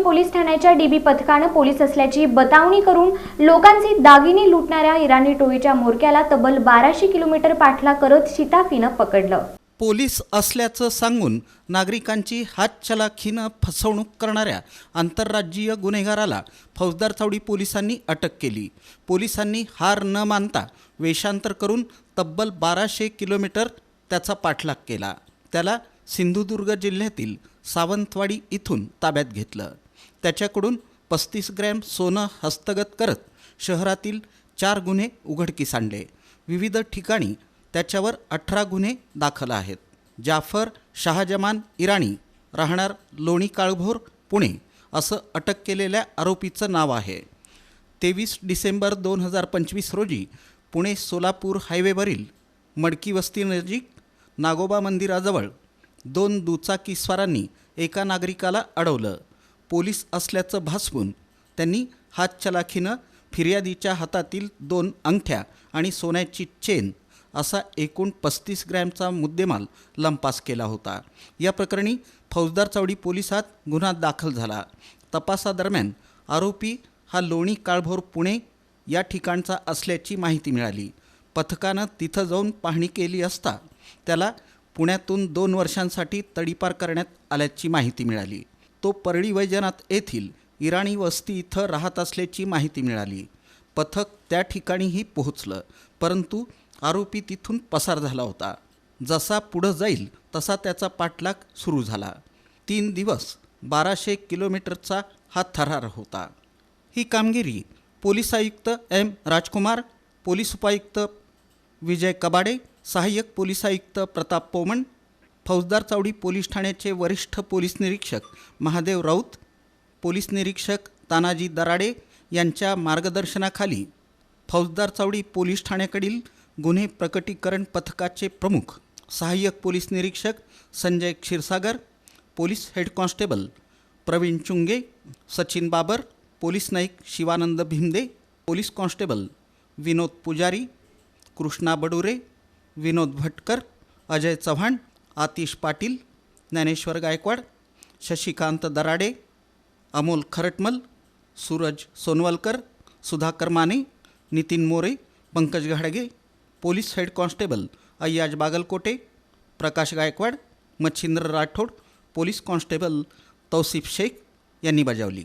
Police ठाण्याच्या dB पथकाने police असल्याची बतावणी करून लोकांचे दागिने लुटणाऱ्या इराणी टोळीच्या म्होरक्याला तब्बल 1200 किलोमीटर पाठलाग करत शिताफीनं पकडलं। पोलीस असल्याचं सांगून नागरिकांची हातचलाखीनं फसवणूक करणाऱ्या आंतरराज्यीय गुन्हेगाराला फौजदार चावडी पोलिसांनी अटक केली। पोलिसांनी हार न मानता वेषांतर करून तब्बल 1200 किलोमीटर त्याचा पाठलाग केला। त्याला सिंधुदुर्ग जिल्ह्यातील सावंतवाडी इथून ताब्यात घेतलं। त्याच्याकडून 35 ग्रॅम सोनं हस्तगत करत शहरातील 4 गुन्हे उघडकीस आणले। विविध ठिकाणी त्याच्यावर 18 गुन्हे दाखल आहेत। जाफर शाहजमान इराणी राहणार लोणी काळभोर पुणे असं अटक केलेल्या आरोपीचं नाव आहे। 23 डिसेंबर 2025 रोजी पुणे सोलापूर हायवेवरील मडकी वस्तीनजीक नागोबा मंदिराजवळ 2 दुचाकीस्वारांनी एका नागरिकाला अडवलं। पोलीस असल्याचं भासवून त्यांनी हातचलाखीनं फिर्यादीच्या हातातील 2 अंगठ्या आणि सोन्याची चेन असा एकूण 35 ग्रॅमचा मुद्देमाल लंपास केला होता। या प्रकरणी फौजदार चावडी पोलिसात गुन्हा दाखल झाला। तपासादरम्यान आरोपी हा लोणी काळभोर पुणे या ठिकाणचा असल्याची माहिती मिळाली। पथकानं तिथं जाऊन पाहणी केली असता त्याला पुण्यातून 2 वर्षांसाठी तडीपार करण्यात आल्याची माहिती मिळाली। तो परळी वैजनाथ येथील इराणी वस्ती इथं राहत असल्याची माहिती मिळाली। पथक त्या ठिकाणीही पोहोचलं, परंतु आरोपी तिथून पसार झाला होता। जसा पुढं जाईल तसा त्याचा पाठलाग सुरू झाला। 3 दिवस 1200 किलोमीटरचा हा थरार होता। ही कामगिरी पोलीस आयुक्त एम राजकुमार, पोलीस उपायुक्त विजय कबाडे, सहाय्यक पोलीस आयुक्त प्रताप पोमण, फौजदार चावडी पोलीस ठाण्याचे वरिष्ठ पोलीस निरीक्षक महादेव राऊत, पोलीस निरीक्षक तानाजी दराडे यांच्या मार्गदर्शनाखाली फौजदार चावडी पोलीस ठाण्याकडील गुन्हे प्रकटीकरण पथकाचे प्रमुख सहाय्यक पोलीस निरीक्षक Sanjay Kshirsagar, police head constable Pravin Chunge, Sachin Babar, police Naik Shivanand Bhimde, police constable Vinod Pujari, Krishna Badure, विनोद भटकर, अजय चव्हाण, आतिश पाटील, ज्ञानेश्वर गायकवाड, शशिकांत दराडे, अमोल खरटमल, सूरज सोनवलकर, सुधाकर माने, नितीन मोरे, पंकज घाडगे, police head constable Ayyaz Bagalkote, Prakash Gaikwad, Machhindra Rathod, police constable Tausif Shaikh यांनी बजावली।